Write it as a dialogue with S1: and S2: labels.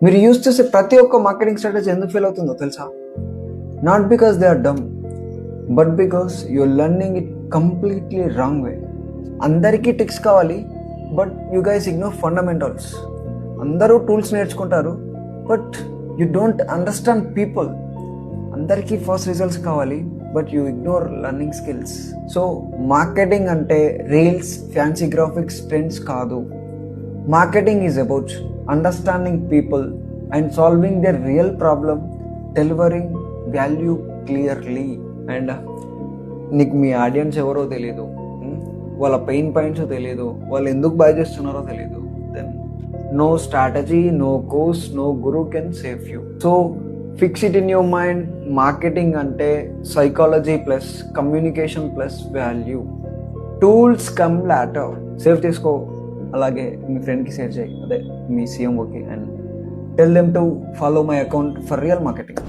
S1: మీరు యూజ్ చేసే ప్రతి ఒక్క మార్కెటింగ్ స్ట్రాటజీ ఎందుకు ఫెయిల్ అవుతుందో తెలుసా? Not because they are dumb, but because you're learning it completely wrong way. అందరికీ టిక్స్ కావాలి, but you guys ignore fundamentals. అందరూ టూల్స్ నేర్చుకుంటారు, but you don't understand people. అందరికీ ఫస్ట్ రిజల్ట్స్ కావాలి, but you ignore learning skills. So marketing అంటే reels, fancy graphics, trends కాదు. Marketing is about understanding people and solving their real problem, delivering value clearly. And నీకు మీ audience ఎవరో తెలియదు, వాళ్ళ pain points తెలియదు, వాళ్ళు ఎందుకు బై చేస్తున్నారో తెలియదు, then no strategy, no course, no guru can save you. So fix it in your mind. Marketing అంటే psychology plus communication plus value. Tools come later. Save చేసుకో, అలాగే మీ ఫ్రెండ్కి షేర్ చేయి, అదే మీ CMOకి, and tell them to follow my account for real marketing.